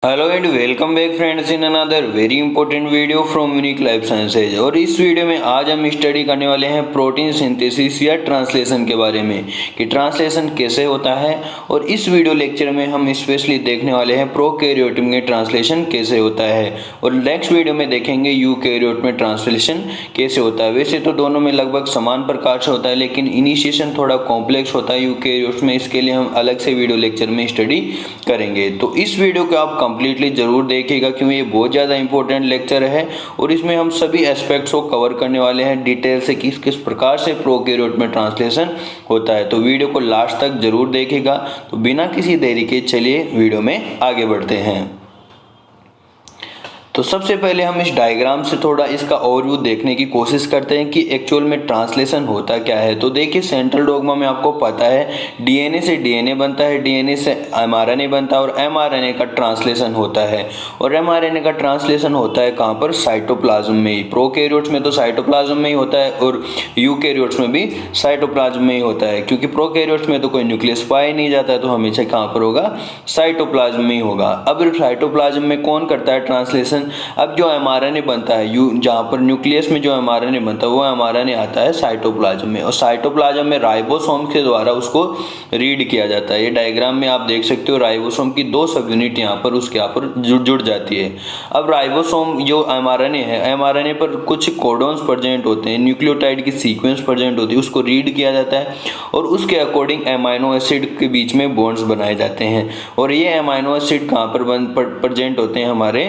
Hello and welcome back friends in another very important video from unique life sciences. और इस video में आज हम स्टडी करने वाले हैं प्रोटीन सिंथेसिस या ट्रांसलेशन के बारे में कि ट्रांसलेशन कैसे होता है। और इस वीडियो लेक्चर में हम स्पेशली देखने वाले हैं प्रोकैरियोट में ट्रांसलेशन कैसे होता है और नेक्स्ट वीडियो में देखेंगे यूकैरियोट में ट्रांसलेशन कैसे होता है। वैसे तो दोनों में लगभग समान प्रकार से होता है, लेकिन इनिशिएशन थोड़ा कॉम्प्लेक्स होता है यूकैरियोट में। इसके लिए हम अलग से वीडियो लेक्चर में स्टडी करेंगे। तो इस वीडियो को आप कंप्लीटली जरूर देखिएगा क्योंकि ये बहुत ज़्यादा इंपॉर्टेंट लेक्चर है और इसमें हम सभी एस्पेक्ट्स को कवर करने वाले हैं डिटेल से किस किस प्रकार से प्रोकैरियोट में ट्रांसलेशन होता है। तो वीडियो को लास्ट तक जरूर देखिएगा। तो बिना किसी देरी के चलिए वीडियो में आगे बढ़ते हैं। तो सबसे पहले हम इस डायग्राम से थोड़ा इसका ओवरव्यू देखने की कोशिश करते हैं कि एक्चुअल में ट्रांसलेशन होता क्या है। तो देखिए सेंट्रल डोग्मा में आपको पता है डीएनए से डीएनए बनता है, डीएनए से एमआरएनए बनता है और एमआरएनए का ट्रांसलेशन होता है। और एमआरएनए का ट्रांसलेशन होता है कहाँ पर? साइटोप्लाज्म में ही। प्रोकैरियोट्स में तो साइटोप्लाज्म में ही होता है और यूकैरियोट्स में भी साइटोप्लाज्म में ही होता है, क्योंकि प्रोकैरियोट्स में तो कोई न्यूक्लियस पाया नहीं जाता है, तो हमेशा कहाँ पर होगा? साइटोप्लाज्म में ही होगा। अब साइटोप्लाज्म में कौन करता है ट्रांसलेशन? अब जो एमआरएनए बनता है जहाँ पर न्यूक्लियस में जो एमआरएनए बनता है वो एमआरएनए आता है साइटोप्लाज्म में, और साइटोप्लाज्म में राइबोसोम के द्वारा उसको रीड किया जाता है। ये डायग्राम में आप देख सकते हो राइबोसोम की दो सब यूनिट यहाँ पर उसके यहाँ पर जुड़ जाती है। अब राइबोसोम जो एमआरएनए है, एमआरएनए पर कुछ कोडोन्स प्रेजेंट होते हैं, न्यूक्लियोटाइड की सीक्वेंस प्रेजेंट होती है, उसको रीड किया जाता है और उसके अकॉर्डिंग एमाइनो एसिड के बीच में बॉन्ड्स बनाए जाते हैं। और ये एमाइनो एसिड कहाँ पर प्रेजेंट होते हैं? हमारे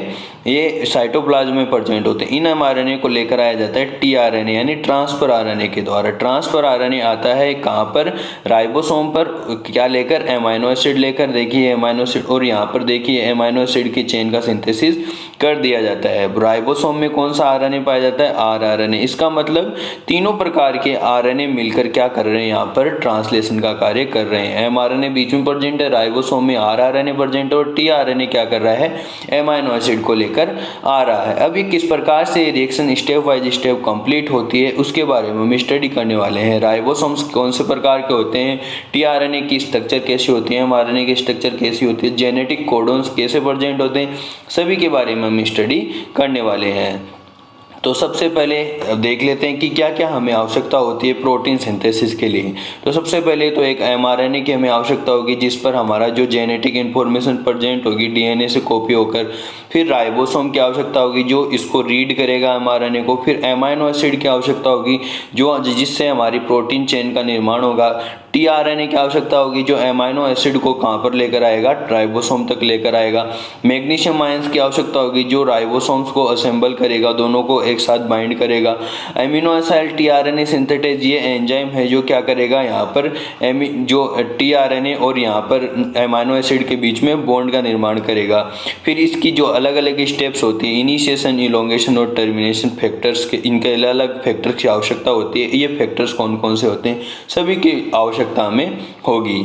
ये साइटोप्लाज्म में प्रेजेंट होते हैं। इन एमआरएनए को लेकर आया जाता है टीआरएनए यानी ट्रांसफर आरएनए के द्वारा। ट्रांसफर आरएनए आता है कहाँ पर? राइबोसोम पर। क्या लेकर? एमाइनो एसिड लेकर। देखिए एमाइनो एसिड, और यहाँ पर देखिए एमाइनो एसिड की चेन का सिंथेसिस कर दिया जाता है। राइबोसोम में कौन सा आरएनए पाया जाता है? आरआरएनए। इसका मतलब तीनों प्रकार के आरएनए मिलकर क्या कर रहे हैं? यहाँ पर ट्रांसलेशन का कार्य कर रहे हैं। एमआरएनए बीच में प्रेजेंट है, राइबोसोम में आरआरएनए प्रेजेंट है और टीआरएनए क्या कर रहा है? एमाइनो एसिड को लेकर आ रहा है। अब ये किस प्रकार से reaction step wise step complete होती है उसके बारे में हम स्टडी करने वाले हैं। राइबोसोम्स कौन से प्रकार के होते हैं, टीआरएनए की स्ट्रक्चर कैसी होती है, एमआरएनए की स्ट्रक्चर कैसी होती है, जेनेटिक कोडोन्स कैसे प्रेजेंट होते हैं, सभी के बारे में हम स्टडी करने वाले हैं। तो सबसे पहले देख लेते हैं कि क्या क्या हमें आवश्यकता होती है प्रोटीन सिंथेसिस के लिए। तो सबसे पहले तो एक एमआरएनए की हमें आवश्यकता होगी जिस पर हमारा जो जेनेटिक इन्फॉर्मेशन प्रेजेंट होगी डीएनए से कॉपी होकर। फिर राइबोसोम की आवश्यकता होगी जो इसको रीड करेगा एमआरएनए को। फिर एमाइनो एसिड की आवश्यकता होगी जो जिससे हमारी प्रोटीन चेन का निर्माण होगा। टीआरएनए की आवश्यकता होगी जो एमाइनो एसिड को कहाँ पर लेकर आएगा? राइबोसोम तक लेकर आएगा। मैग्नीशियम आयंस की आवश्यकता होगी जो राइबोसोम्स को असेंबल करेगा, दोनों को एक साथ बाइंड करेगा। एमिनो एसिड टीआरएनए सिंथेटेज ये एंजाइम है जो क्या करेगा? यहाँ पर जो टीआरएनए और यहाँ पर एमाइनो एसिड के बीच में बॉन्ड का निर्माण करेगा। फिर इसकी जो अलग अलग स्टेप्स होती है, इनिशिएशन, इलोंगेशन और टर्मिनेशन फैक्टर्स के, इनके अलग अलग फैक्टर्स की आवश्यकता होती है। ये फैक्टर्स कौन कौन से होते हैं सभी की आवश्यकता हमें होगी।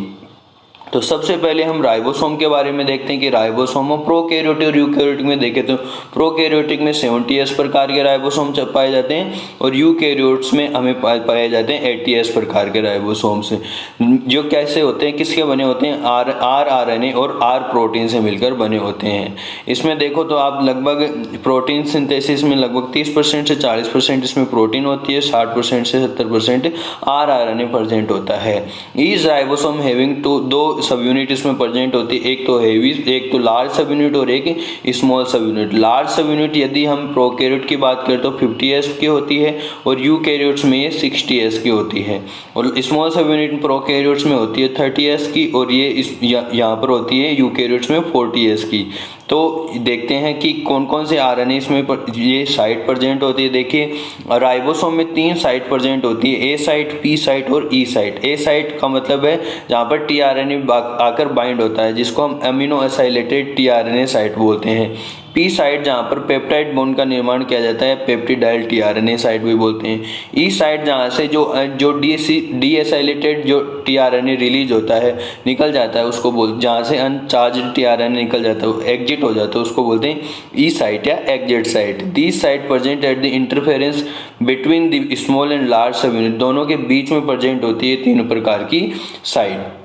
तो सबसे पहले हम राइबोसोम के बारे में देखते हैं कि राइबोसोम प्रोकैरियोटिक और यूकैरियोटिक में देखें तो प्रोकैरियोटिक में 70s प्रकार के राइबोसोम पाए जाते हैं और यूकैरियोट्स में हमें पाए जाते हैं 80s प्रकार के राइबोसोम से, जो कैसे होते हैं, किसके बने होते हैं? आरआरएनए और आर प्रोटीन से मिलकर बने होते हैं। इसमें देखो तो आप लगभग प्रोटीन सिंथेसिस में लगभग 30% से 40% इसमें प्रोटीन होती है, 60% से 70% आरआरएनए प्रेजेंट होता है। ईच राइबोसोम हैविंग दो सब यूनिट इसमें प्रेजेंट होती है, एक तो हेवी, एक तो लार्ज सब यूनिट और एक स्मॉल सब यूनिट। लार्ज सब यूनिट यदि हम प्रोकैरियोट की बात करें तो 50s की होती है और यूकैरियोट्स में ये 60s की होती है। और स्मॉल सब यूनिट प्रोकैरियोट्स में होती है 30s की और ये यहाँ पर होती है यूकैरियोट्स में 40s की। तो देखते हैं कि कौन कौन से आरएनए इसमें ये साइट प्रेजेंट होती है। देखिए राइबोसोम में 3 साइट प्रेजेंट होती है, ए साइट, पी साइट और ई साइट। ए साइट का मतलब है जहाँ पर टीआरएनए आकर बाइंड होता है, जिसको हम अमीनो एसाइलेटेड टीआरएनए साइट बोलते हैं। पी साइट जहाँ पर पेप्टाइड बॉन्ड का निर्माण किया जाता है, पेप्टिडाइल टीआरएनए साइट भी बोलते हैं। ई साइट जहाँ से जो डीएसाइलेटेड जो टीआरएनए रिलीज होता है, निकल जाता है, उसको जहाँ से अनचार्ज टीआरएनए निकल जाता है, एग्जिट हो जाता है, उसको बोलते हैं ई साइट या exit site. This site present at the interference between the small and large सब यूनिट, दोनों के बीच में प्रेजेंट होती है तीनों प्रकार की साइट।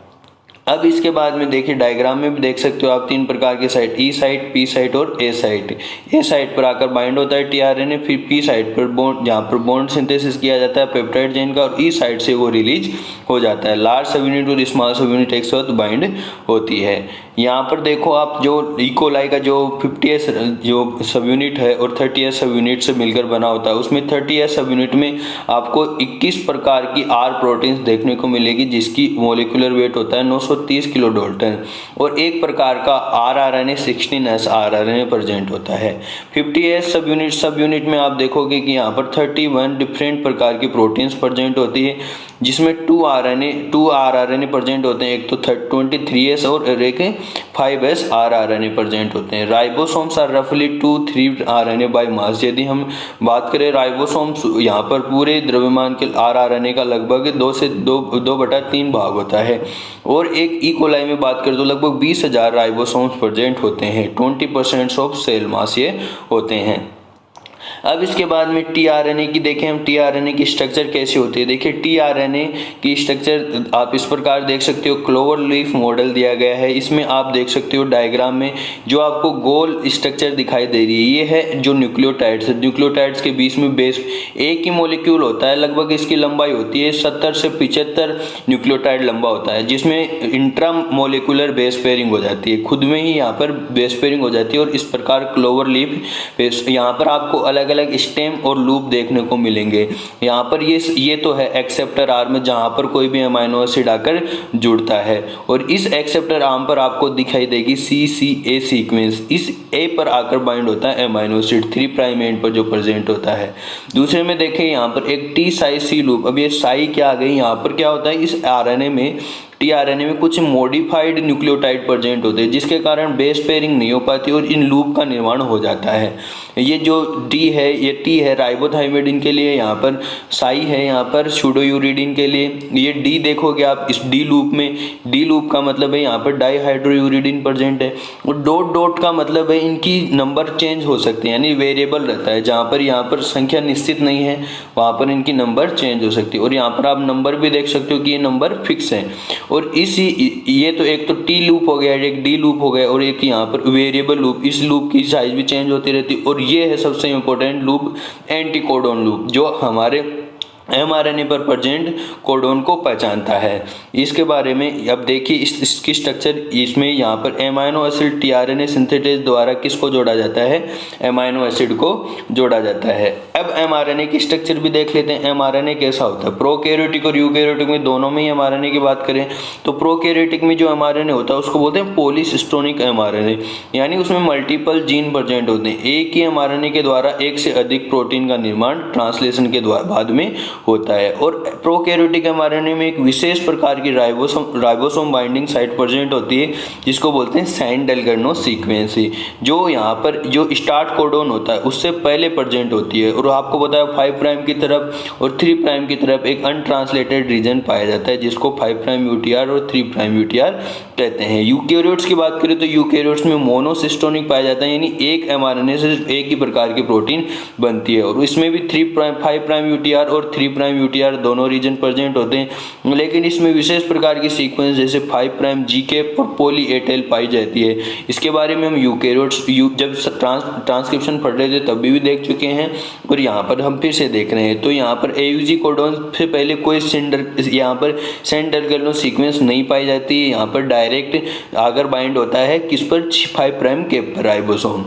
अब इसके बाद में देखिए डायग्राम में भी देख सकते हो आप तीन प्रकार के साइट, ई साइट, पी साइट और ए साइट। ए साइट पर आकर बाइंड होता है टीआरएनए, फिर पी साइट पर बॉन्ड, जहाँ पर बॉन्ड सिंथेसिस किया जाता है पेप्टाइड चेन का, और ई साइट से वो रिलीज हो जाता है। लार्ज सब यूनिट और स्मॉल सब यूनिट एक साथ बाइंड होती है। यहाँ पर देखो आप जो इकोलाई का जो 50s जो सब यूनिट है और 30s सब यूनिट से मिलकर बना होता है, उसमें 30s सब यूनिट में आपको 21 प्रकार की आर प्रोटीन्स देखने को मिलेगी, जिसकी मोलिकुलर वेट होता है 930 किलो डाल्टन, और एक प्रकार का rRNA 16S rRNA प्रेजेंट होता है। 50s सब यूनिट में आप देखोगे कि यहाँ पर 31 डिफरेंट प्रकार की प्रोटीन्स प्रेजेंट होती है, जिसमें 2 rRNA प्रेजेंट होते हैं, एक तो 23S और एक 5S rRNA प्रेजेंट होते हैं। राइबोसोम्स आर रफली 2-3 RNA बाय मास। यदि हम बात करें राइबोसोम्स, यहाँ पर पूरे द्रव्यमान के rRNA का लगभग 2 से 2/3 भाग होता है, और एक ई कोलाई में बात करें तो लगभग 20,000 राइबोसोम्स प्रेजेंट होते हैं। 20% ऑफ सेल मास ये होते हैं। अब इसके बाद में टीआरएनए की देखें हम, टीआरएनए की स्ट्रक्चर कैसी होती है। देखिए टीआरएनए की स्ट्रक्चर आप इस प्रकार देख सकते हो, क्लोवर लीफ मॉडल दिया गया है। इसमें आप देख सकते हो डायग्राम में जो आपको गोल स्ट्रक्चर दिखाई दे रही है, ये है जो न्यूक्लियोटाइड्स है। न्यूक्लियोटाइड्स के बीच में बेस एक ही मॉलिक्यूल होता है, लगभग इसकी लंबाई होती है 70 से 75 न्यूक्लियोटाइड लंबा होता है, जिसमें इंट्रा मोलिकुलर बेस पेयरिंग हो जाती है, खुद में ही यहाँ पर बेस पेयरिंग हो जाती है। और इस प्रकार क्लोवर लीफ बेस, यहाँ पर आपको अलग अलग स्टेम और लूप देखने को मिलेंगे। यहाँ पर ये तो है एक्सेप्टर आर्म, जहाँ पर कोई भी अमाइनो एसिड आकर जुड़ता है, और इस एक्सेप्टर आर्म पर आपको दिखाई देगी CCA सीक्वेंस। इस ए पर आकर बाइंड होता है अमाइनो एसिड 3 प्राइम एंड पर जो प्रेजेंट होता है। दूसरे में देखें यहाँ पर एक टी साई सी लूप। अब ये साई क्या आ गई, यहाँ पर क्या होता है, इस आरएनए में टीआरएनए में कुछ मॉडिफाइड न्यूक्लियोटाइड प्रेजेंट होते हैं, जिसके कारण बेस पेयरिंग नहीं हो पाती और इन लूप का निर्माण हो जाता है। ये जो डी है, ये टी है राइबोथाइमिडिन के लिए, यहाँ पर साई है यहाँ पर सूडोयूरिडिन के लिए। ये डी देखोगे आप इस डी लूप में, डी लूप का मतलब है यहाँ पर डाईहाइड्रोयूरिडिन प्रेजेंट है, और डॉट डॉट का मतलब है इनकी नंबर चेंज हो सकते हैं, यानी वेरिएबल रहता है। जहाँ पर यहाँ पर संख्या निश्चित नहीं है, वहाँ पर इनकी नंबर चेंज हो सकती है। और यहाँ पर आप नंबर भी देख सकते हो कि ये नंबर फिक्स है। और ये तो एक तो टी लूप हो गया, एक डी लूप हो गया, और एक यहाँ पर वेरिएबल लूप। इस लूप की साइज भी चेंज होती रहती है। और ये है सबसे इंपॉर्टेंट लूप, एंटीकोडॉन लूप, जो हमारे mRNA पर प्रेजेंट कोडोन को पहचानता है। इसके बारे में अब देखिए इसकी स्ट्रक्चर। इसमें यहाँ पर एमाइनो एसिड टीआरएनए सिंथेटेज द्वारा किसको जोड़ा जाता है, एमाइनो एसिड को जोड़ा जाता है। अब mRNA की स्ट्रक्चर भी देख लेते हैं, mRNA कैसा होता है। प्रोकैरियोटिक और यूकैरियोटिक में दोनों में ही mRNA की बात करें तो प्रोकैरियोटिक में जो mRNA होता है उसको बोलते हैं पॉलीसिस्टोनिक mRNA, यानी उसमें मल्टीपल जीन प्रेजेंट होते हैं। एक ही mRNA के द्वारा एक से अधिक प्रोटीन का निर्माण ट्रांसलेशन के बाद में होता है। और प्रोकैरियोटिक mRNA में एक विशेष प्रकार की राइबोसोम बाइंडिंग साइट प्रेजेंट होती है, जिसको बोलते हैं सैंड-डेल्गर्नो सीक्वेंस, जो यहाँ पर जो स्टार्ट कोडोन होता है उससे पहले प्रेजेंट होती है। और आपको पता है 5 प्राइम की तरफ और 3 प्राइम की तरफ एक अनट्रांसलेटेड रीजन पाया जाता है, जिसको 5 प्राइम यूटीआर और 3 प्राइम यूटीआर कहते हैं। यूकैरियोट्स की बात करें तो यूकैरियोट्स में मोनोसिस्टोनिक पाया जाता है, यानी एक mRNA से सिर्फ एक ही प्रकार की प्रोटीन बनती है। और इसमें भी 5 प्राइम यूटीआर और 3 प्राइम यूटीआर दोनों रीजन प्रेजेंट होते हैं, लेकिन इसमें विशेष प्रकार की सीक्वेंस जैसे 5 प्राइम जीके और पॉली ए टेल पाई जाती है। इसके बारे में हम यूकैरियोट्स जब ट्रांसक्रिप्शन पढ़ रहे थे तब भी देख चुके हैं, और यहाँ पर हम फिर से देख रहे हैं। तो यहाँ पर एयूजी कोडोन से पहले कोई यहाँ पर सेंड-डेल्गर्नो सीक्वेंस नहीं पाई जाती है। यहाँ पर डायरेक्ट आकर बाइंड होता है किस पर, 5 प्राइम केप पर राइबोसोम।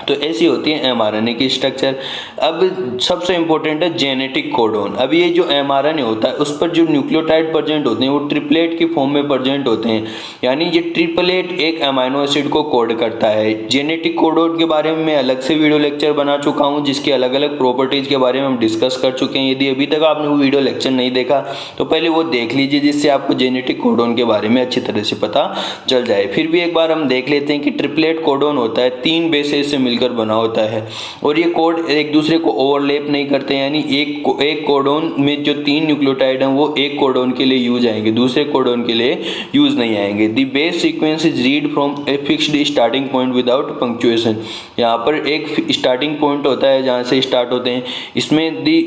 तो ऐसी होती है mRNA की स्ट्रक्चर। अब सबसे इंपॉर्टेंट है जेनेटिक कोडोन। अब ये जो mRNA होता है उस पर जो न्यूक्लियोटाइड प्रेजेंट होते हैं वो ट्रिपलेट की फॉर्म में प्रेजेंट होते हैं, यानी ये ट्रिपलेट एक अमाइनो एसिड को कोड करता है। जेनेटिक कोडोन के बारे में मैं अलग से वीडियो लेक्चर बना चुका हूँ, जिसकी अलग अलग प्रॉपर्टीज के बारे में हम डिस्कस कर चुके हैं। यदि अभी तक आपने वो वीडियो लेक्चर नहीं देखा तो पहले वो देख लीजिए, जिससे आपको जेनेटिक कोडोन के बारे में अच्छी तरह से पता चल जाए। फिर भी एक बार हम देख लेते हैं कि ट्रिपलेट कोडोन होता है 3 बेसेस से मिलकर बना होता है और ये कोड एक दूसरे को ओवरलैप नहीं करते, यानी एक कोडोन में जो 3 न्यूक्लियोटाइड हैं वो एक कोडोन के लिए यूज आएंगे, दूसरे कोडोन के लिए यूज नहीं आएंगे। The base sequence is read from a fixed starting point without punctuation. यहाँ पर एक स्टार्टिंग पॉइंट होता है जहाँ से स्टार्ट होते हैं। इसमें the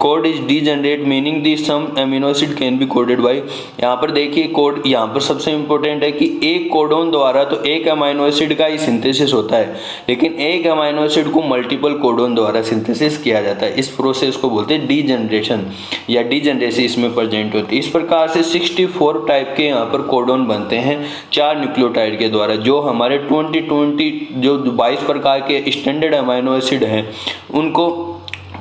code is degenerate meaning the same amino acid can be coded by. यहाँ पर देखिए कोड यहाँ पर सबसे इंपॉर्टेंट है कि एक कोडोन द्वारा तो एक अमाइनो एसिड का ही सिंथेसिस होता है, लेकिन एक अमाइनो एसिड को मल्टीपल कोडोन द्वारा सिंथेसिस किया जाता है। इस प्रोसेस को बोलते हैं डीजनरेशन या डीजनरेसी इसमें प्रेजेंट होती है। इस प्रकार से 64 टाइप के यहाँ पर कोडोन बनते हैं 4 न्यूक्लियोटाइड के द्वारा, जो हमारे 20 जो 22 प्रकार के स्टैंडर्ड अमाइनो एसिड हैं उनको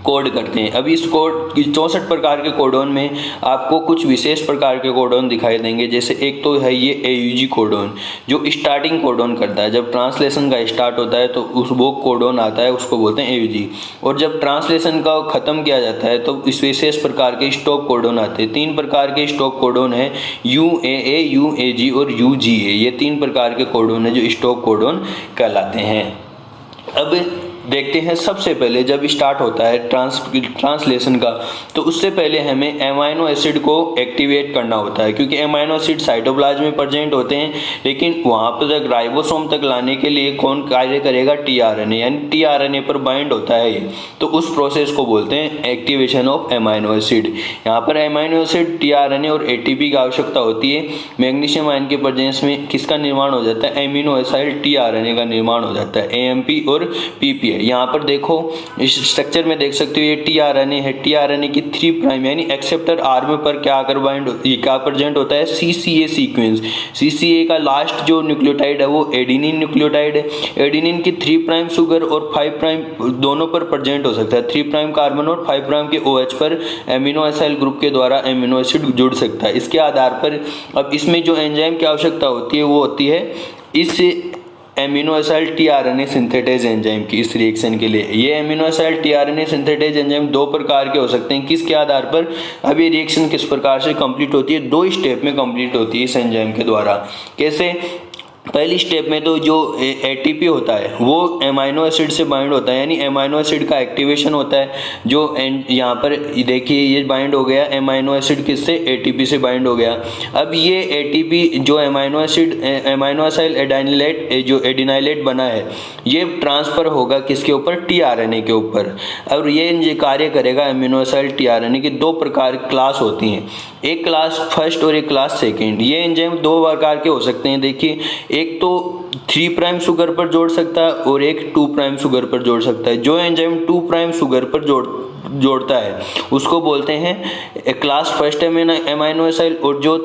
कोड करते हैं। अभी इस कोड 64 प्रकार के कोडोन में आपको कुछ विशेष प्रकार के कोडोन दिखाई देंगे। जैसे एक तो है ये AUG कोडोन, जो स्टार्टिंग कोडोन करता है। जब ट्रांसलेशन का स्टार्ट होता है तो वो कोडोन आता है, उसको बोलते हैं AUG। और जब ट्रांसलेशन का ख़त्म किया जाता है तो इस विशेष प्रकार के स्टॉप कोडोन आते हैं। 3 प्रकार के स्टॉप कोडोन है, UAA, UAG और UGA। ये 3 प्रकार के कोडोन है जो स्टॉप कोडोन कहलाते हैं। अब देखते हैं सबसे पहले जब स्टार्ट होता है ट्रांसलेशन का, तो उससे पहले हमें एमाइनो एसिड को एक्टिवेट करना होता है, क्योंकि एमाइनो एसिड साइटोप्लाज्म में प्रेजेंट होते हैं, लेकिन वहाँ पर तक राइबोसोम तक लाने के लिए कौन कार्य करेगा? tRNA, यानी tRNA पर बाइंड होता है ये। तो उस प्रोसेस को बोलते हैं एक्टिवेशन ऑफ एमाइनो एसिड। यहाँ पर एमाइनो एसिड, tRNA और ATP की आवश्यकता होती है। मैग्नीशियम आयन के प्रेजेंस में किसका निर्माण हो जाता है? एमिनो एसाइल tRNA का निर्माण हो जाता है, AMP और PPA। यहाँ पर देखो इस स्ट्रक्चर में देख सकते हो ये tRNA है। tRNA की 3 प्राइम यानी एक्सेप्टर आर्म पर क्या आकर बाइंड क्या प्रेजेंट होता है? CCA sequence. CCA का लास्ट जो न्यूक्लियोटाइड है वो एडिनिन न्यूक्लियोटाइड है। एडिनिन की 3 प्राइम शुगर और 5 प्राइम दोनों पर प्रेजेंट हो सकता है। 3 प्राइम कार्बन और 5 प्राइम के OH पर एमिनो एसाइल ग्रुप के द्वारा एमिनो एसिड जुड़ सकता है। इसके आधार पर अब इसमें जो एंजाइम की आवश्यकता होती है वो होती है इस amino acyl tRNA synthetase enzyme की इस रिएक्शन के लिए। ये amino acyl tRNA synthetase enzyme 2 प्रकार के हो सकते हैं। किसके आधार पर? अब ये रिएक्शन किस प्रकार से कंप्लीट होती है? 2 स्टेप में कंप्लीट होती है इस एंजाइम के द्वारा। कैसे? पहली स्टेप में तो जो ATP होता है वो एमाइनो एसिड से बाइंड होता है, यानी एमाइनो एसिड का एक्टिवेशन होता है। जो यहाँ पर देखिए ये बाइंड हो गया एमाइनो एसिड किससे? ATP से बाइंड हो गया। अब ये ATP जो एमाइनो एसाइल एडिनाइलेट जो एडिनाइलेट बना है ये ट्रांसफ़र होगा किसके ऊपर? tRNA के ऊपर। और ये कार्य करेगा एमिनो एसाइल tRNA की 2 प्रकार क्लास होती हैं, एक क्लास फर्स्ट और एक क्लास सेकेंड। ये एंजाइम 2 प्रकार के हो सकते हैं। देखिए एक तो 3 प्राइम शुगर पर जोड़ सकता है और एक 2 प्राइम शुगर पर जोड़ सकता है। जो एंजाइम 2 प्राइम शुगर पर जोड़ता है उसको बोलते हैं क्लास फर्स्ट एमाइनो एसाइल, और जो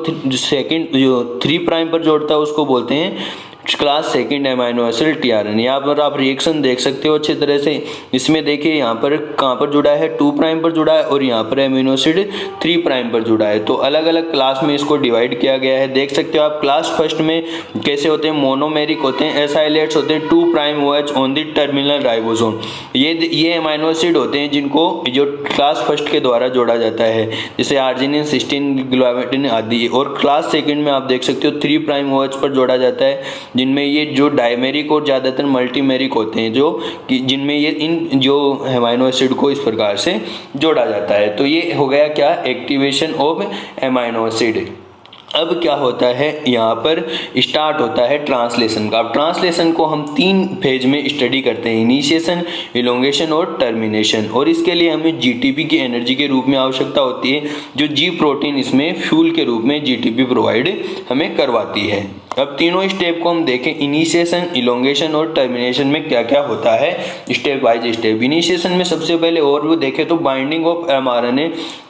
3 प्राइम पर जोड़ता है उसको बोलते हैं class second amino acid tRNA। यहाँ पर आप रिएक्शन देख सकते हो अच्छी तरह से। इसमें देखिए यहाँ पर कहाँ पर जुड़ा है? 2 प्राइम पर जुड़ा है और यहाँ पर एमिनो एसिड 3 प्राइम पर जुड़ा है। तो अलग अलग क्लास में इसको डिवाइड किया गया है। देख सकते हो आप क्लास फर्स्ट में कैसे होते हैं? मोनोमेरिक होते हैं, एसाइलेट्स होते हैं, 2 prime OH on the terminal ribosome. ये एमाइनो एसिड होते हैं जिनको जो क्लास फर्स्ट के द्वारा जोड़ा जाता है, जैसे आर्जिनिन, सिस्टीन, ग्लूटामिन आदि। और क्लास सेकेंड में आप देख सकते हो 3 प्राइम OH पर जोड़ा जाता है, जिनमें ये जो डायमेरिक और ज़्यादातर मल्टीमेरिक होते हैं, जो जिनमें ये इन जो एमाइनो एसिड को इस प्रकार से जोड़ा जाता है। तो ये हो गया क्या? Activation of amino acid. अब क्या होता है? यहाँ पर स्टार्ट होता है ट्रांसलेशन का। अब ट्रांसलेशन को हम 3 फेज में स्टडी करते हैं, इनिशिएशन, इलोंगेशन और टर्मिनेशन। और इसके लिए हमें GTP की एनर्जी के रूप में आवश्यकता होती है, जो G प्रोटीन इसमें फ्यूल के रूप में GTP प्रोवाइड हमें करवाती है। अब तीनों स्टेप को हम देखें, इनिशिएशन, इलोंगेशन और टर्मिनेशन में क्या क्या होता है स्टेप बाय स्टेप। इनिशिएशन में सबसे पहले ओवरव्यू देखें तो binding of mRNA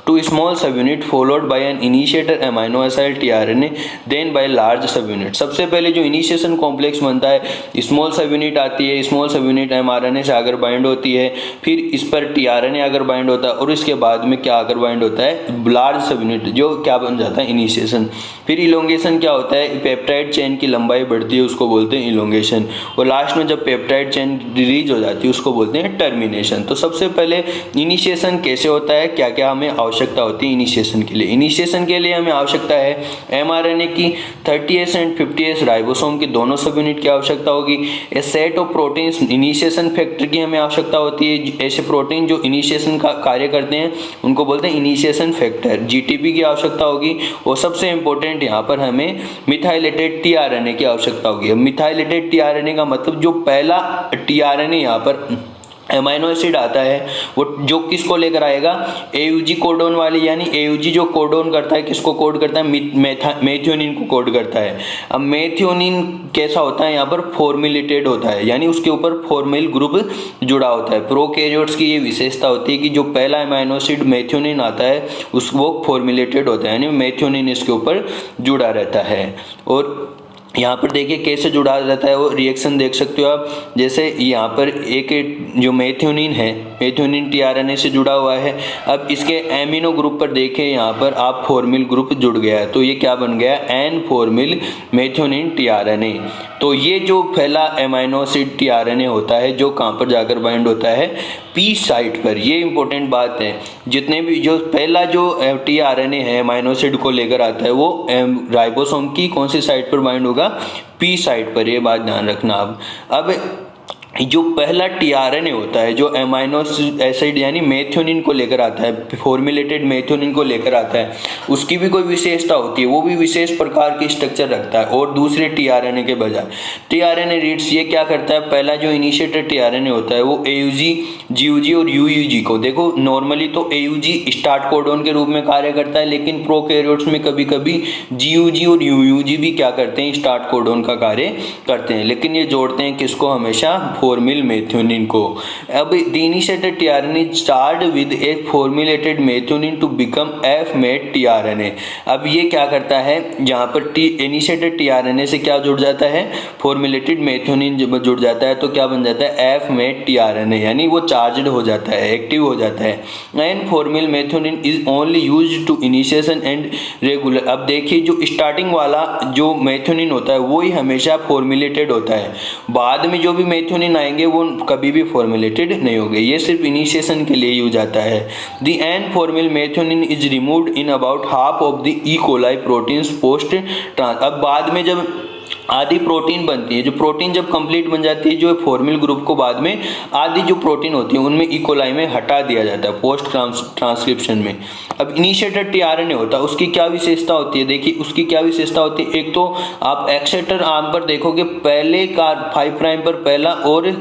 to small subunit followed by an initiator amino acyl tRNA then by large subunit। सबसे पहले जो इनिशिएशन कॉम्प्लेक्स बनता है, स्मॉल सबयूनिट आती है, स्मॉल सबयूनिट mRNA से आकर बाइंड होती है, फिर इस पर tRNA आकर बाइंड होता है और इसके बाद में क्या आकर बाइंड होता है? लार्ज सबयूनिट, जो क्या बन जाता है? इनिशिएशन। फिर इलोंगेशन क्या होता है? पेप्टाइड चेन की लंबाई बढ़ती है, उसको बोलते हैं इलोंगेशन। और लास्ट में जब पेप्टाइड चेन रिलीज हो जाती है उसको बोलते हैं टर्मिनेशन। तो सबसे पहले इनिशिएशन कैसे होता है, क्या क्या हमें आवश्यक आवश्यकता होती है इनिशिएशन के लिए। इनिशिएशन के लिए हमें आवश्यकता है mRNA की 30S एंड 50S राइबोसोम की दोनों सब यूनिट की आवश्यकता होगी। A set of proteins initiation factor की हमें आवश्यकता होती है। ऐसे प्रोटीन जो इनिशिएशन का कार्य करते हैं उनको बोलते हैं इनिशिएशन फैक्टर। जीटीपी की आवश्यकता होगी और सबसे इंपॉर्टेंट यहाँ पर हमें मिथाइलेटेड टीआरएनए की आवश्यकता होगी। मिथाइलेटेड टीआरएनए का मतलब जो पहला टीआरएनए यहाँ पर एमाइनो एसिड आता है वो जो किसको लेकर आएगा, एयूजी कोडोन वाली, यानी एयूजी जो कोडोन करता है किसको कोड करता है, मेथियोनिन को कोड करता है। अब मेथियोनिन कैसा होता है, यहाँ पर फॉर्मुलेटेड होता है, यानी उसके ऊपर फॉर्मिल ग्रुप जुड़ा होता है। प्रोकैरियोट्स की ये विशेषता होती है कि जो पहला एमाइनो एसिड मेथियोनिन आता है वो फॉर्मुलेटेड होता है, यानी मेथियोनिन इसके ऊपर जुड़ा रहता है। और यहाँ पर देखिए कैसे जुड़ा रहता है, वो रिएक्शन देख सकते हो आप। जैसे यहाँ पर एक जो मेथियोनिन है, मेथियोनिन टीआरएनए से जुड़ा हुआ है। अब इसके एमिनो ग्रुप पर देखें, यहाँ पर आप फॉर्मिल ग्रुप जुड़ गया है, तो ये क्या बन गया, एन फॉर्मिल मेथियोनिन टीआरएनए। तो ये जो पहला एमाइनो एसिड टीआरएनए होता है जो कहाँ पर जाकर बाइंड होता है, पी साइट पर। ये इंपॉर्टेंट बात है, जितने भी जो पहला जो टीआरएनए है एमाइनो एसिड को लेकर आता है वो राइबोसोम की कौन सी साइट पर बाइंड होगा, पी साइट पर। ये बात ध्यान रखना आप। अब जो पहला टीआरएनए होता है जो एमाइनो एसिड यानी मेथियोनिन को लेकर आता है, फॉर्मुलेटेड मेथियोनिन को लेकर आता है, उसकी भी कोई विशेषता होती है, वो भी विशेष प्रकार की स्ट्रक्चर रखता है और दूसरे टीआरएनए के बजाय। टीआरएनए रीड्स ये क्या करता है, पहला जो इनिशिएटेड टीआरएनए होता है वो एयूजी, जीयूजी और यूयूजी को, देखो नॉर्मली तो एयूजी स्टार्ट कोडोन के रूप में कार्य करता है, लेकिन प्रोकैरियोट्स में कभी कभी जीयूजी और यूयूजी भी क्या करते हैं, स्टार्ट कोडोन का कार्य करते हैं, लेकिन ये जोड़ते हैं किसको, हमेशा फॉर्मिल मेथियोनिन को। अब the initiated tRNA charge with a formulated methionine to become f met tRNA. अब ये क्या करता है, जहाँ पर इनिशिएटेड टीआरएनए से क्या जुड़ जाता है, फॉर्मुलेटेड मेथियोनिन जब जुड़ जाता है तो क्या बन जाता है, एफ मेट टीआरएनए, यानी वो चार्जड हो जाता है, एक्टिव हो जाता है। N formyl methionine is only used to initiation and regular. अब देखिए जो स्टार्टिंग वाला जो मेथियोनिन होता है वो ही हमेशा फॉर्मुलेटेड होता है, बाद में जो भी मेथियोनिन आएंगे वो कभी भी फॉर्मुलेटेड नहीं होंगे, ये सिर्फ इनिशिएशन के लिए यूज आता है। The N formyl methionine is removed in about half of the E coli proteins post trans. अब बाद में जब आधी प्रोटीन बनती है, जो प्रोटीन जब कंप्लीट बन जाती है, जो फॉर्मिल ग्रुप को बाद में आधी जो प्रोटीन होती है उनमें ई कोलाई में हटा दिया जाता है पोस्ट ट्रांसक्रिप्शन में। अब इनिशिएटेड टीआरएनए होता है, उसकी क्या विशेषता होती है, देखिए उसकी क्या विशेषता होती है। एक तो आप एक्सेटर आर्म पर देखोगे पहले का 5 प्राइम पर पहला और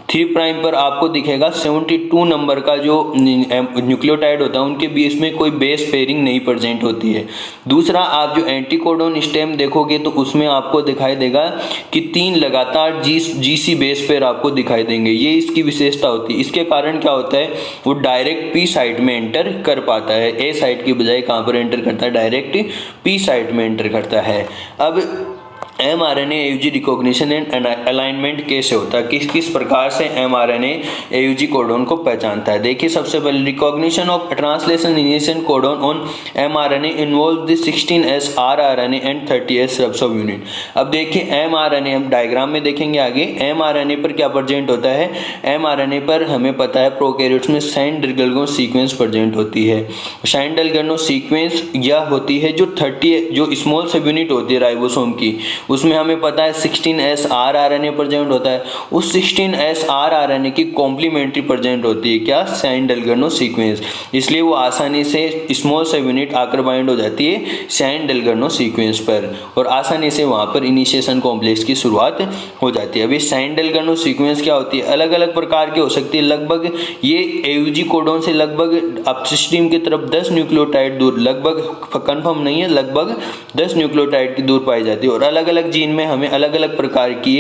3 प्राइम पर आपको दिखेगा 72 नंबर का जो न्यूक्लियोटाइड होता है, उनके बीच में कोई बेस पेयरिंग नहीं प्रेजेंट होती है। दूसरा, आप जो एंटीकोडोन स्टेम देखोगे तो उसमें आपको दिखाई देगा कि 3 लगातार जीसी बेस पेयर आपको दिखाई देंगे, ये इसकी विशेषता होती है। इसके कारण क्या होता है, वो डायरेक्ट पी साइट में एंटर कर पाता है, ए साइट की बजाय कहाँ पर एंटर करता है, डायरेक्ट पी साइट में एंटर करता है। अब mRNA AUG recognition and alignment कैसे होता है, किस किस प्रकार से mRNA AUG कोडोन को पहचानता है। देखिए सबसे पहले recognition of translation initiation codon on mRNA involve the 16S rRNA and 30S सब यूनिट। अब देखिए mRNA, हम डायग्राम में देखेंगे आगे, mRNA पर क्या प्रेजेंट होता है, mRNA पर हमें पता है प्रोकैरियोट्स में साइन-डेल्गनो सीक्वेंस प्रेजेंट होती है। साइन-डेल्गनो सीक्वेंस यह होती है जो 30 जो स्मॉल सब यूनिट होती है राइबोसोम की, उसमें हमें पता है 16S rRNA प्रेजेंट होता है। उस 16S rRNA की कॉम्प्लीमेंट्री प्रेजेंट होती है क्या, साइन-डेल्गनो सीक्वेंस, इसलिए वो आसानी से स्मॉल सब यूनिट आकर बाइंड हो जाती है साइन-डेल्गनो सीक्वेंस पर और आसानी से वहाँ पर इनिशिएशन कॉम्प्लेक्स की शुरुआत हो जाती है। अभी साइन-डेल्गनो सीक्वेंस क्या होती है, अलग अलग प्रकार की हो सकती है। लगभग ये AUG कोडोन से लगभग अपस्ट्रीम की तरफ 10 न्यूक्लियोटाइड दूर, लगभग कंफर्म नहीं है, लगभग 10 न्यूक्लियोटाइड की दूर पाई जाती है और अलग अलग जीन में हमें अलग अलग प्रकार की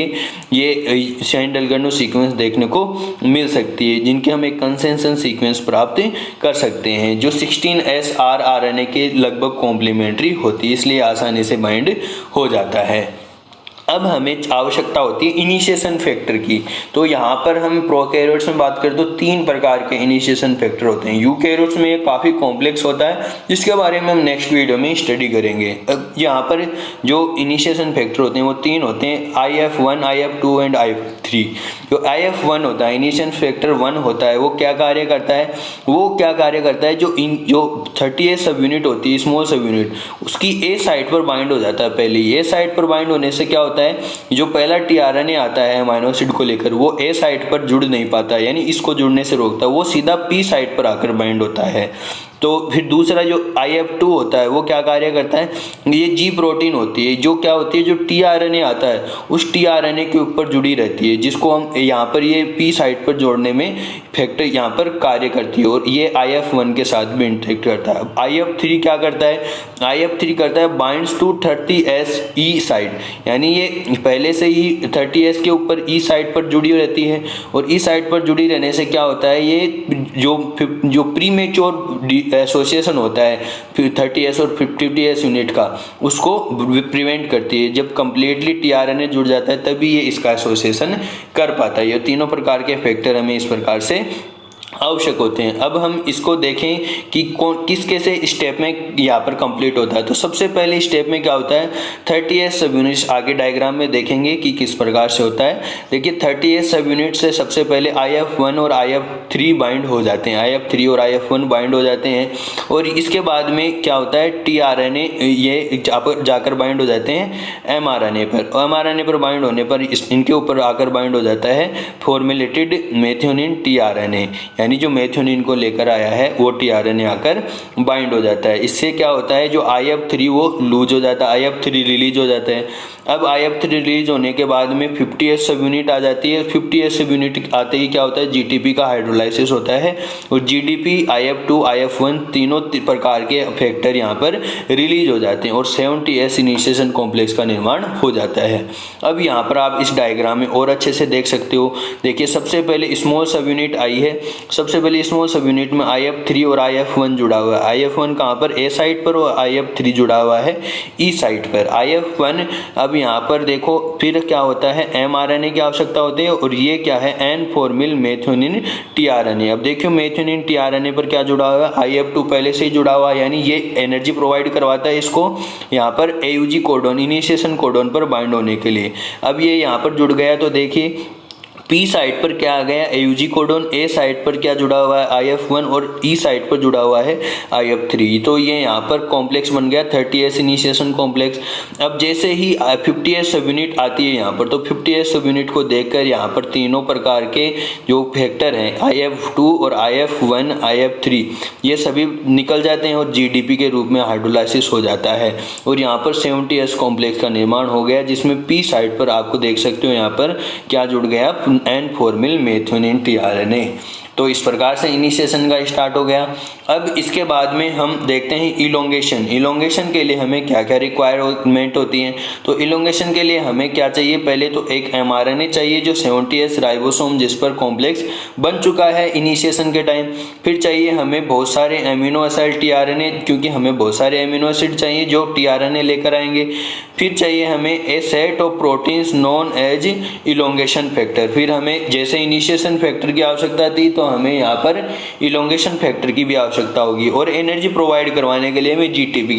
ये साइन-डेल्गनो सीक्वेंस देखने को मिल सकती है, जिनके हम एक कंसेंसस सीक्वेंस प्राप्त कर सकते हैं जो 16S rRNA के लगभग कॉम्प्लीमेंट्री होती है, इसलिए आसानी से बाइंड हो जाता है। अब हमें आवश्यकता होती है इनिशिएशन फैक्टर की, तो यहाँ पर हम प्रोकैरियोट्स में बात करें तो 3 प्रकार के इनिशिएशन फैक्टर होते हैं। यूकैरियोट्स में ये काफ़ी कॉम्प्लेक्स होता है, जिसके बारे में हम नेक्स्ट वीडियो में स्टडी करेंगे। अब यहाँ पर जो इनिशिएशन फैक्टर होते हैं वो 3 होते हैं, IF1, IF2 एंड IF3। जो IF1 होता है, इनिशिएशन फैक्टर 1 होता है, वो क्या कार्य करता है, जो 30A सब यूनिट होती है, स्मॉल सब यूनिट, उसकी ए साइट पर बाइंड हो जाता है। पहले ए साइट पर बाइंड होने से क्या होता है, जो पहला tRNA आता है अमीनो एसिड को लेकर, वो ए साइट पर जुड़ नहीं पाता, यानी इसको जुड़ने से रोकता है, वो सीधा पी साइट पर आकर बाइंड होता है। तो फिर दूसरा जो IF2 होता है वो क्या कार्य करता है, ये जी प्रोटीन होती है, जो क्या होती है, जो tRNA आता है उस tRNA के ऊपर जुड़ी रहती है, जिसको हम यहाँ पर ये पी साइट पर जोड़ने में फैक्टर यहाँ पर कार्य करती है, और ये IF1 के साथ भी इंटरेक्ट करता है। IF3 क्या करता है, IF3 करता है binds to 30S E site, यानी ये पहले से ही 30S के ऊपर ई साइट पर जुड़ी रहती है, और ई साइट पर जुड़ी रहने से क्या होता है, ये जो प्रीमेच्योर एसोसिएशन होता है 30S और 50S यूनिट का, उसको प्रिवेंट करती है। जब कम्प्लीटली tRNA जुड़ जाता है तभी ये इसका एसोसिएशन कर पाता है। ये तीनों प्रकार के फैक्टर हमें इस प्रकार से आवश्यक होते हैं। अब हम इसको देखें कि किस कैसे स्टेप में यहाँ पर कंप्लीट होता है। तो सबसे पहले स्टेप में क्या होता है, 30S सब यूनिट्स, आगे डायग्राम में देखेंगे कि किस प्रकार से होता है। देखिए 30S सब यूनिट से सबसे पहले IF1 और IF3 बाइंड हो जाते हैं, IF3 और IF1 बाइंड हो जाते हैं, और इसके बाद में क्या होता है, tRNA ये जाकर बाइंड हो जाते हैं mRNA पर, mRNA पर बाइंड होने पर इनके ऊपर आकर बाइंड हो जाता है फॉर्मुलेटेड मेथियोनिन tRNA, यानी जो मेथियोनिन को लेकर आया है वो tRNA आकर बाइंड हो जाता है। इससे क्या होता है, जो IF3 वो लूज हो जाता है, IF3 रिलीज हो जाता है। अब IF3 रिलीज होने के बाद में 50S सब यूनिट आ जाती है। 50S सब यूनिट आते ही क्या होता है, GTP का हाइड्रोलाइसिस होता है, और GDP, IF2, IF1 तीनों प्रकार के फैक्टर यहाँ पर रिलीज हो जाते हैं, और 70S इनिशिएशन कॉम्प्लेक्स का निर्माण हो जाता है। अब यहाँ पर आप इस डायग्राम में और अच्छे से देख सकते हो। देखिए सबसे पहले स्मॉल सब यूनिट आई है, सबसे पहले स्मॉल सब यूनिट में IF3 और IF1 जुड़ा हुआ है। IF1 कहाँ पर, ए साइड पर, और IF3 जुड़ा हुआ है ई साइड पर। IF1 अब यहाँ पर देखो फिर क्या होता है, mRNA की आवश्यकता होती है, और ये क्या है, एन फॉर्मिल मेथियोनिन tRNA। अब देखियो मेथियोनिन tRNA पर क्या जुड़ा हुआ है, IF2 पहले से ही जुड़ा हुआ है, यानी ये एनर्जी प्रोवाइड करवाता है इसको यहाँ पर AUG कोडोन, इनिशिएशन कोडोन पर बाइंड होने के लिए। अब ये यहाँ पर जुड़ गया, तो देखिए पी साइट पर क्या आ गया, AUG कोडोन, ए साइट पर क्या जुड़ा हुआ है, IF1, और ई साइट पर जुड़ा हुआ है IF3। तो ये यहाँ पर कॉम्प्लेक्स बन गया 30S इनिशिएशन कॉम्प्लेक्स। अब जैसे ही 50S सब यूनिट आती है यहाँ पर, तो 50S सब यूनिट को देखकर यहाँ पर तीनों प्रकार के जो फैक्टर हैं IF2 और IF1, IF3 ये सभी निकल जाते हैं, और GDP के रूप में हाइड्रोलाइसिस हो जाता है, और यहाँ पर 70S कॉम्प्लेक्स का निर्माण हो गया, जिसमें पी साइट पर आपको देख सकते हो यहाँ पर क्या जुड़ गया, एन फॉर्मिल मेथियोनिन tRNA। तो इस प्रकार से इनिशिएशन का स्टार्ट हो गया। अब इसके बाद में हम देखते हैं इलोंगेशन। इलोंगेशन के लिए हमें क्या क्या रिक्वायरमेंट होती है। तो इलोंगेशन के लिए हमें क्या चाहिए, पहले तो एक mRNA चाहिए जो 70S राइबोसोम जिस पर कॉम्प्लेक्स बन चुका है इनिशिएशन के टाइम। फिर चाहिए हमें बहुत सारे एमिनो एसिड tRNA, क्योंकि हमें बहुत सारे एमिनो एसिड चाहिए जो tRNA लेकर आएंगे। फिर चाहिए हमें a set of proteins known as elongation factor. फिर हमें जैसे इनिशिएशन फैक्टर की आवश्यकता थी, तो हमें यहाँ पर इलोंगेशन फैक्टर की भी आवश्यकता होगी, और एनर्जी प्रोवाइड करवाने के लिए हमें GTP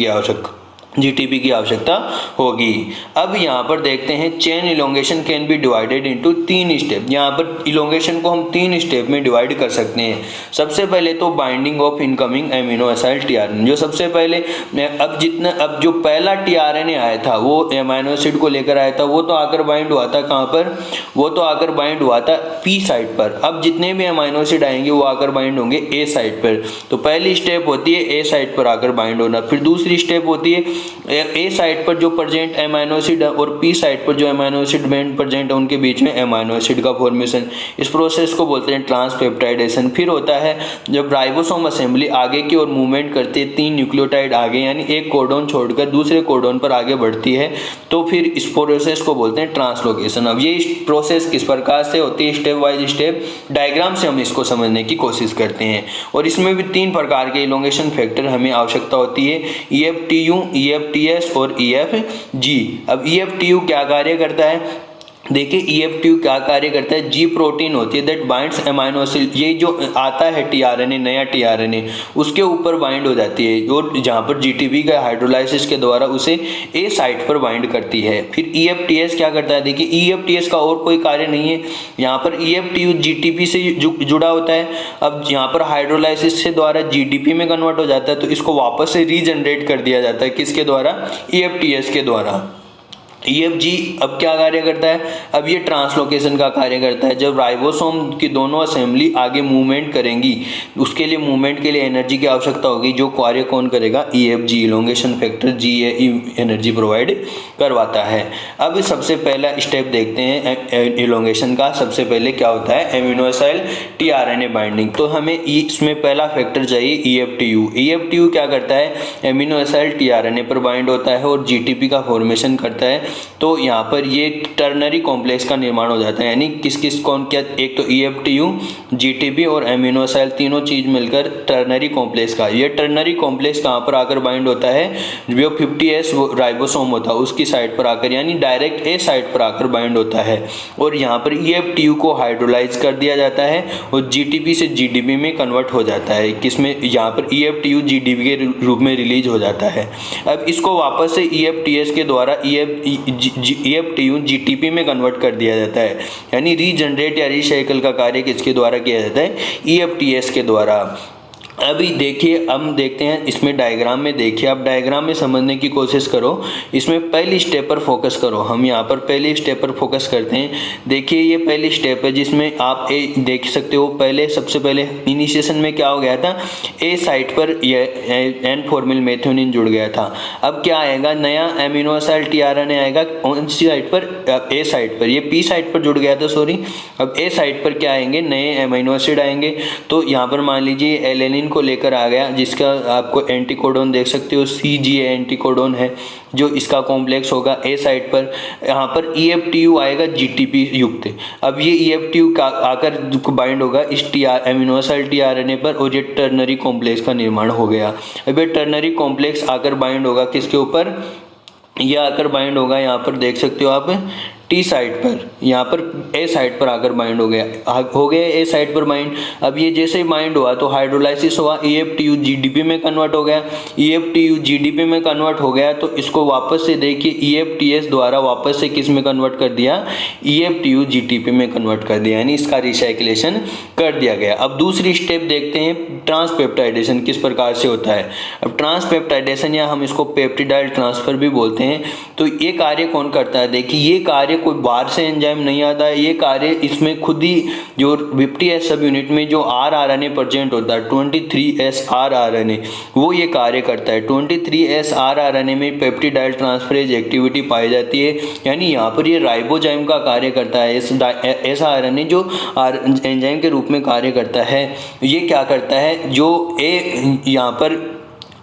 की आवश्यकता होगी। अब यहाँ पर देखते हैं chain elongation can be divided into 3 step. यहाँ पर इलोंगेशन को हम 3 स्टेप में डिवाइड कर सकते हैं। सबसे पहले तो binding of incoming amino acid tRNA, जो सबसे पहले अब जो पहला tRNA आया था वो एमिनो एसिड को लेकर आया था, वो तो आकर बाइंड हुआ था कहाँ पर, वो तो आकर बाइंड हुआ था पी साइड पर। अब जितने भी एमिनो एसिड आएंगे वो आकर बाइंड होंगे ए साइड पर। तो पहली स्टेप होती है ए साइड पर आकर बाइंड होना। फिर दूसरी स्टेप होती है ए साइड पर जो प्रेजेंट एमिनो एसिड और पी साइड पर जो एमिनो एसिड बैंड प्रेजेंट है उनके बीच में एमिनो एसिड का फॉर्मेशन। इस प्रोसेस को बोलते हैं ट्रांसपेप्टाइडेशन। फिर होता है जब राइबोसोम असेंबली आगे की ओर मूवमेंट करती है, 3 न्यूक्लियोटाइड आगे यानी एक कोडोन छोड़कर दूसरे कोडोन पर आगे बढ़ती है, तो फिर इस प्रोसेस को बोलते हैं ट्रांसलोकेशन। अब ये प्रोसेस किस प्रकार से होती है, स्टेप वाइज स्टेप डायग्राम से हम इसको समझने की कोशिश करते हैं। और इसमें भी 3 प्रकार के इलोंगेशन फैक्टर हमें आवश्यकता होती है, EFTU, EFTS और EFG। अब EFTU क्या कार्य करता है, देखिए EF2 क्या कार्य करता है, जी प्रोटीन होती है दैट बाइंड्स अमाइनो एसिड, ये जो आता है टीआरएनए, नया टीआरएनए उसके ऊपर बाइंड हो जाती है, और जहाँ पर जीटीपी का हाइड्रोलाइसिस के द्वारा उसे ए साइट पर बाइंड करती है। फिर EFTS क्या करता है, देखिए EFTS का और कोई कार्य नहीं है, यहाँ पर EFTU जीटीपी से जुड़ा होता है। अब यहाँ पर हाइड्रोलाइसिस से द्वारा जीडीपी में कन्वर्ट हो जाता है, तो इसको वापस से रीजनरेट कर दिया जाता है, किसके द्वारा, EFTS के द्वारा। EFG अब क्या कार्य करता है, अब ये ट्रांसलोकेशन का कार्य करता है। जब राइबोसोम की दोनों असेंबली आगे मूवमेंट करेंगी, उसके लिए मूवमेंट के लिए एनर्जी की आवश्यकता होगी, जो कार्य कौन करेगा, EFG, elongation factor G energy provide करवाता है। अब सबसे पहला स्टेप देखते हैं इलोंगेशन का। सबसे पहले क्या होता है, एमिनो एसिड टीआरएनए बाइंडिंग। तो हमें इसमें पहला फैक्टर चाहिए EFTU। EFTU क्या करता है, एमिनो एसिड टीआरएनए पर बाइंड होता है और जीटीपी का फॉर्मेशन करता है। तो यहाँ पर ये टर्नरी कॉम्प्लेक्स का निर्माण हो जाता है, यानी किस किस कौन क्या, एक तो EFTU, जीटीपी और एमिनो एसिड तीनों चीज मिलकर टर्नरी कॉम्प्लेक्स का, ये टर्नरी कॉम्प्लेक्स कहाँ पर आकर बाइंड होता है, जो 50S राइबोसोम होता है उसकी साइड पर आकर, यानी डायरेक्ट ए साइड पर आकर बाइंड होता है। और यहाँ पर EFTU को हाइड्रोलाइज कर दिया जाता है और जीटीपी से जीडीपी में कन्वर्ट हो जाता है, किसमें, यहाँ पर EFTU जीडीपी के रूप में रिलीज हो जाता है। अब इसको वापस से EFTS के द्वारा EFTU जीटीपी में कन्वर्ट कर दिया जाता है, यानी रीजनरेट या रीसाइकिल का कार्य किसके द्वारा किया जाता है, EFTS के द्वारा। अभी देखिए, हम देखते हैं इसमें डायग्राम में, देखिए आप डायग्राम में समझने की कोशिश करो, इसमें पहली स्टेप पर फोकस करो। हम यहाँ पर पहली स्टेप पर फोकस करते हैं। देखिए ये पहली स्टेप है जिसमें आप देख सकते हो, पहले सबसे पहले इनिशिएशन में क्या हो गया था, ए साइट पर एन फॉर्मिल मेथियोनिन जुड़ गया था। अब क्या आएगा, नया एमिनो एसिड टीआरएनए आएगा, कौन सी साइट पर, ए साइट पर, ये पी साइट पर जुड़ गया था, सॉरी। अब ए साइट पर क्या आएंगे, नए एमिनो एसिड आएंगे। तो यहाँ पर मान लीजिए एलेनिन को लेकर आ गया, जिसका आपको एंटीकोडोन देख सकते हो, CGA एंटीकोडोन है जो इसका कॉम्प्लेक्स होगा ए साइड पर। यहाँ पर EFTU आएगा जीटीपी युक्त। अब ये EFTU आकर बाइंड होगा इस एमिनो एसिड टीआरएनए पर और ये टर्नरी कॉम्प्लेक्स का निर्माण हो गया। अब ये टर्नरी कॉम्प्लेक्स आकर बाइंड होगा किसके ऊपर, यह आकर बाइंड होगा, यहाँ पर देख सकते हो आप, टी साइड पर, यहाँ पर ए साइड पर आकर बाइंड हो गया ए साइड पर बाइंड। अब ये जैसे ही बाइंड हुआ तो हाइड्रोलाइसिस हुआ, EFTU जीडीपी में कन्वर्ट हो गया। EFTU जीडीपी में कन्वर्ट हो गया तो इसको वापस से देखिए EFTS द्वारा वापस से किस में कन्वर्ट कर दिया, EFTU जीटीपी में कन्वर्ट कर दिया, यानी इसका रिसाइक्लेशन कर दिया गया। अब दूसरी स्टेप देखते हैं, ट्रांसपेप्टाइडेशन किस प्रकार से होता है। अब ट्रांसपेप्टाइडेशन या हम इसको पेप्टिडाइल ट्रांसफर भी बोलते हैं। तो ये कार्य कौन करता है, देखिए ये कार्य कोई बाहर से एंजाइम नहीं आता है, ये कार्य इसमें खुद ही जो 50S सब यूनिट में जो rRNA प्रेजेंट होता है, 23S rRNA, वो ये कार्य करता है। 23S rRNA में पेप्टिडाइल ट्रांसफरेज एक्टिविटी पाई जाती है, यानी यहाँ पर ये राइबोजाइम का कार्य करता है। ऐसा RNA जो एंजाइम के रूप में कार्य करता है, ये क्या करता है, जो यहाँ पर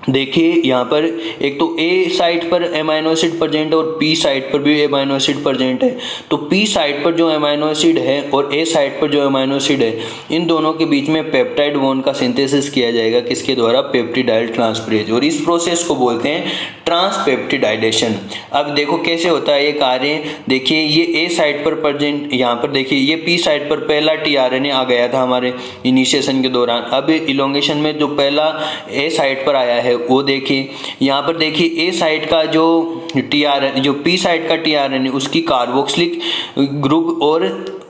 देखिए, यहाँ पर एक तो ए साइट पर एमाइनो एसिड प्रेजेंट है और पी साइट पर भी एमाइनो एसिड प्रेजेंट है। तो पी साइट पर जो एमाइनो एसिड है और ए साइट पर जो एमाइनो एसिड है, इन दोनों के बीच में पेप्टाइड बॉन्ड का सिंथेसिस किया जाएगा, किसके द्वारा, पेप्टिडाइल ट्रांसफरेज, और इस प्रोसेस को बोलते हैं ट्रांसपेप्टिडाइडेशन। अब देखो कैसे होता है ये कार्य, देखिए ये ए साइट पर प्रेजेंट, यहाँ पर देखिए ये पी साइट पर पहला टीआरएनए आ गया था हमारे इनिशिएशन के दौरान। अब इलोंगेशन में जो पहला ए साइट पर आया है वो देखिए, यहाँ पर देखिए ए साइड का जो जो पी साइड का टीआरएनए उसकी कार्बोक्सिलिक ग्रुप और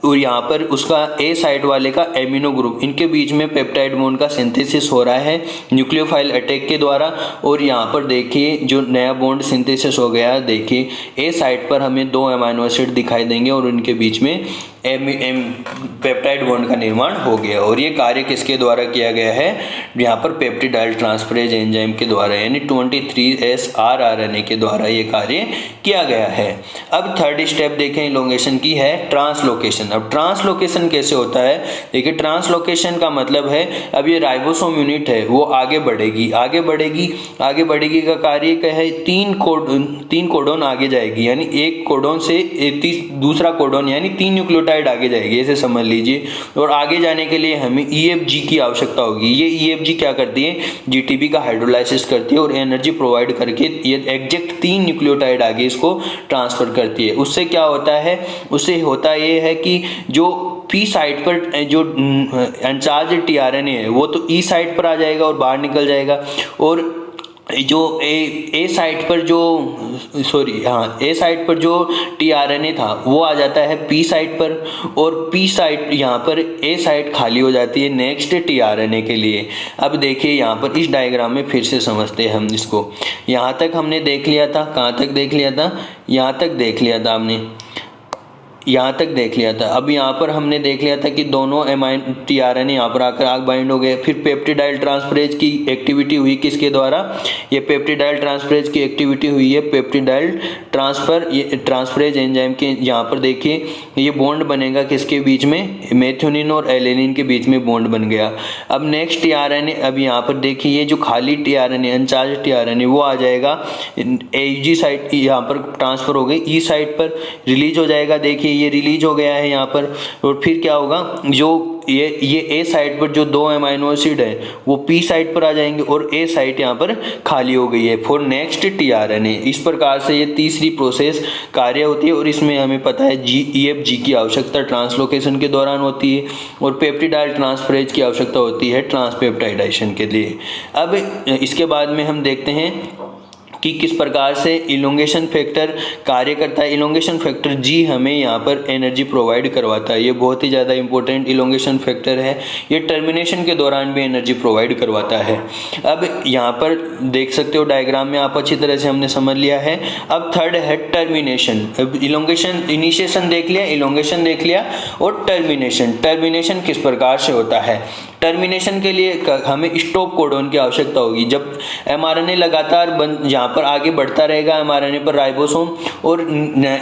यहाँ पर उसका ए साइड वाले का एमिनो ग्रुप, इनके बीच में पेप्टाइड बॉन्ड का सिंथेसिस हो रहा है न्यूक्लियोफाइल अटैक के द्वारा। और यहाँ पर देखिए जो नया बॉन्ड सिंथेसिस हो गया, देखिए ए साइड पर हमें 2 अमीनो एसिड दिखाई देंगे और उनके बीच में पेप्टाइड बॉन्ड का निर्माण हो गया। और ये कार्य किसके द्वारा किया गया है, यहाँ पर पेप्टिडाइल ट्रांसफरेज एंजाइम के द्वारा, यानी 23S rRNA के द्वारा ये कार्य किया गया है। अब थर्ड स्टेप देखें इलोंगेशन की है ट्रांसलोकेशन। अब ट्रांसलोकेशन कैसे होता है, देखिए ट्रांसलोकेशन का मतलब है अब ये राइबोसोम यूनिट है वो आगे बढ़ेगी का कार्य क्या है, 3 कोडोन आगे जाएगी, यानी एक कोडोन से दूसरा कोडोन, यानी 3 न्यूक्लियोटाइड न्यूक्लियोटाइड आगे जाएगी, ऐसे समझ लीजिए। और आगे जाने के लिए हमें EFG की आवश्यकता होगी। ये EFG क्या करती है, GTP का हाइड्रोलाइसिस करती है और एनर्जी प्रोवाइड करके ये एग्जैक्ट 3 न्यूक्लियोटाइड आगे इसको ट्रांसफर करती है। उससे क्या होता है, उससे होता ये है कि जो पी साइड पर जो अनचार्ज टीआरएनए है वो तो ई साइड पर आ जाएगा और बाहर निकल जाएगा, और जो ए साइड पर जो ए साइड पर जो टीआरएनए था वो आ जाता है पी साइड पर, और पी साइड यहाँ पर ए साइड खाली हो जाती है नेक्स्ट टीआरएनए के लिए। अब देखिए यहाँ पर इस डायग्राम में फिर से समझते हैं हम इसको। यहाँ तक हमने देख लिया था, कहाँ तक देख लिया था, यहाँ तक देख लिया था हमने, यहाँ तक देख लिया था। अब यहाँ पर हमने देख लिया था कि दोनों एमाइन टीआरएनए यहाँ पर आकर आग बाइंड हो गए। फिर पेप्टिडाइल ट्रांसफरेज की एक्टिविटी हुई किसके द्वारा, ये पेप्टिडाइल ट्रांसफरेज की एक्टिविटी हुई है पेप्टिडाइल ट्रांसफरेज एंजाइम के। यहाँ पर देखिए ये बॉन्ड बनेगा किसके बीच में, मेथियोनिन और एलेनिन के बीच में बॉन्ड बन गया। अब नेक्स्ट टीआरएनए, अब यहाँ पर देखिए ये जो खाली टीआरएनए अनचार्ज टीआरएनए वो आ जाएगा AG साइड, यहाँ पर ट्रांसफर हो गई ई साइड पर, रिलीज हो जाएगा। देखिए ये रिलीज हो गया है यहाँ पर, और फिर क्या होगा, जो ये ए साइड पर जो 2 अमाइनो एसिड है वो पी साइड पर आ जाएंगे और ए साइड यहाँ पर खाली हो गई है फॉर नेक्स्ट टीआरएनए। इस प्रकार से ये तीसरी प्रोसेस कार्य होती है, और इसमें हमें पता है EFG की आवश्यकता ट्रांसलोकेशन के दौरान होती है, और पेप्टिडाइल ट्रांसफरेज की आवश्यकता होती है ट्रांसपेप्टाइडेशन के लिए। अब इसके बाद में हम देखते हैं कि किस प्रकार से इलोंगेशन फैक्टर कार्य करता है। इलोंगेशन फैक्टर G हमें यहाँ पर एनर्जी प्रोवाइड करवाता है। ये बहुत ही ज़्यादा इंपॉर्टेंट इलोंगेशन फैक्टर है, ये टर्मिनेशन के दौरान भी एनर्जी प्रोवाइड करवाता है। अब यहाँ पर देख सकते हो डायग्राम में, आप अच्छी तरह से हमने समझ लिया है। अब थर्ड है टर्मिनेशन। अब इलोंगेशन, इनिशिएशन देख लिया, इलोंगेशन देख लिया, और टर्मिनेशन। टर्मिनेशन किस प्रकार से होता है, टर्मिनेशन के लिए हमें स्टॉप कोडॉन की आवश्यकता होगी। जब एमआरएनए लगातार यहाँ पर आगे बढ़ता रहेगा, एमआरएनए पर राइबोसोम, और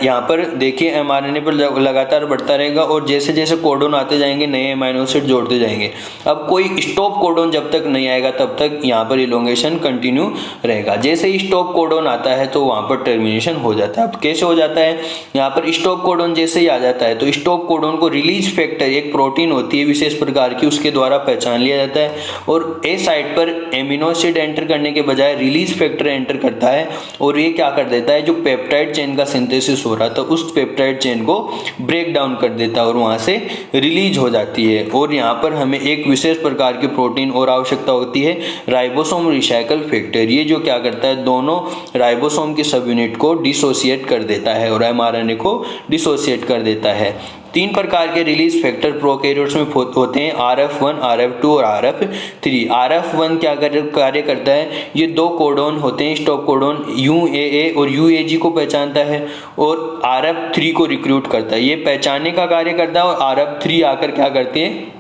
यहाँ पर देखिए एमआरएनए पर लगातार बढ़ता रहेगा, और जैसे जैसे कोडॉन आते जाएंगे नए अमीनो एसिड जोड़ते जाएंगे। अब कोई स्टॉप कोडॉन जब तक नहीं आएगा तब तक यहाँ पर इलोंगेशन कंटिन्यू रहेगा। जैसे ही स्टॉप कोडॉन आता है तो वहाँ पर टर्मिनेशन हो जाता है। अब कैसे हो जाता है, यहाँ पर स्टॉप कोडॉन जैसे ही आ जाता है तो स्टॉप कोडॉन को रिलीज फैक्टर, एक प्रोटीन होती है विशेष प्रकार की, उसके द्वारा पहचान लिया जाता है, और ए साइड पर एमिनो एसिड एंटर करने के बजाय रिलीज फैक्टर एंटर करता है, और ये क्या कर देता है, जो पेप्टाइड चेन का सिंथेसिस हो रहा था उस पेप्टाइड चेन को ब्रेक डाउन कर देता है और वहां से रिलीज हो जाती है। और यहाँ पर हमें एक विशेष प्रकार की प्रोटीन और आवश्यकता होती है, राइबोसोम रिसाइकल फैक्टर। ये जो क्या करता है, दोनों राइबोसोम की सब यूनिट को डिसोसिएट कर देता है और एमआरएनए को डिसोसिएट कर देता है। 3 प्रकार के रिलीज फैक्टर प्रोकैरियोट्स में होते हैं, RF1, RF2 और RF3। RF1 क्या कार्य करता है, ये 2 कोडॉन होते हैं स्टॉप कोडॉन, UAA और UAG को पहचानता है, और RF3 को रिक्रूट करता है। ये पहचानने का कार्य करता है, और RF3 आकर क्या करती है,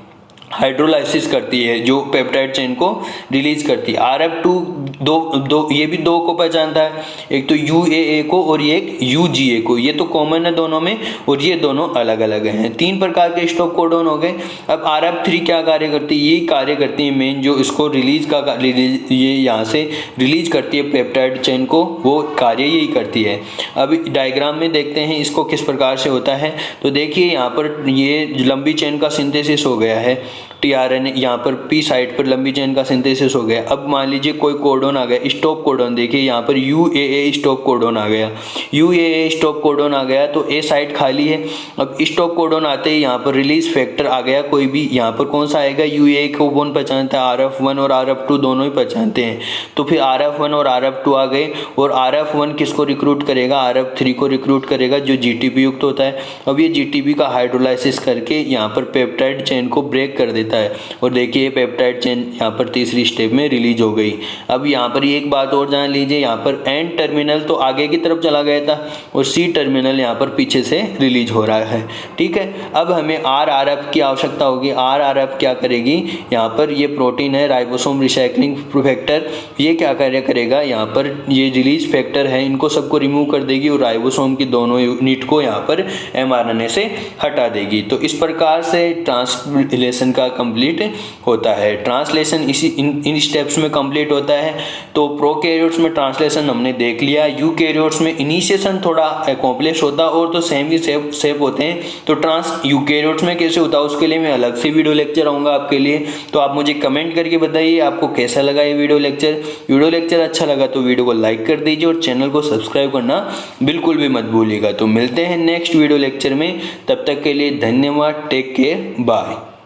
हाइड्रोलाइसिस करती है, जो पेप्टाइड चेन को रिलीज करती है। RF2 ये भी 2 को पहचानता है, एक तो UAA को और ये एक UGA को। ये तो कॉमन है दोनों में, और ये दोनों अलग अलग हैं। 3 प्रकार के स्टॉप कोडॉन हो गए। अब RF3 क्या कार्य करती है, ये कार्य करती है मेन, जो इसको ये यहाँ से रिलीज करती है पेप्टाइड चेन को, वो कार्य यही करती है। अब डायग्राम में देखते हैं इसको किस प्रकार से होता है। तो देखिए यहाँ पर ये लंबी चेन का सिंथेसिस हो गया है, टीआरएनए यहाँ पर पी साइड पर लंबी चेन का सिंथेसिस हो गया। अब मान लीजिए कोई कोडॉन आ गया, स्टॉप कोडॉन, देखिए यहाँ पर UAA स्टॉप कोडॉन आ गया। UAA स्टॉप कोडॉन आ गया तो ए साइड खाली है। अब स्टॉप कोडॉन आते ही यहाँ पर रिलीज फैक्टर आ गया, कोई भी यहाँ पर कौन सा आएगा, UAA को कौन पहचानता है, RF1 और RF2 दोनों ही पहचानते हैं। तो फिर RF1 और RF2 आ गए, और RF1 किसको रिक्रूट करेगा, RF3 को रिक्रूट करेगा, जो GTP युक्त होता है। अब ये GTP का हाइड्रोलाइसिस करके यहाँ पर पेप्टाइड चेन को ब्रेक कर देता है, और देखिए पेप्टाइड चेन यहाँ पर तीसरी स्टेप में रिलीज हो गई। अब यहाँ पर एक बात और जान लीजिए, यहाँ पर एन टर्मिनल तो आगे की तरफ चला गया था, और सी टर्मिनल यहाँ पर पीछे से रिलीज हो रहा है। ठीक है, अब हमें RRF की आवश्यकता होगी। RRF क्या करेगी, यहाँ पर ये प्रोटीन है राइबोसोम रिसाइक्लिंग फैक्टर, ये क्या कार्य करेगा, यहाँ पर ये रिलीज फैक्टर है, इनको सबको रिमूव कर देगी और राइबोसोम की दोनों यूनिट को यहाँ पर mRNA से हटा देगी। तो इस प्रकार से ट्रांसलेशन का कंप्लीट होता है। ट्रांसलेशन इन स्टेप्स में कंप्लीट होता है। तो प्रोकैरियोट्स में ट्रांसलेशन हमने देख लिया। यूकैरियोट्स में इनिशिएशन थोड़ा अकॉम्प्लिश होता है और तो सेम ही सेप होते हैं। तो यूकैरियोट्स में कैसे होता है उसके लिए मैं अलग से वीडियो लेक्चर आऊँगा आपके लिए। तो आप मुझे कमेंट करके बताइए आपको कैसा लगा ये वीडियो लेक्चर अच्छा लगा तो वीडियो को लाइक कर दीजिए और चैनल को सब्सक्राइब करना बिल्कुल भी मत भूलिएगा। तो मिलते हैं नेक्स्ट वीडियो लेक्चर में, तब तक के लिए धन्यवाद। Take care, bye.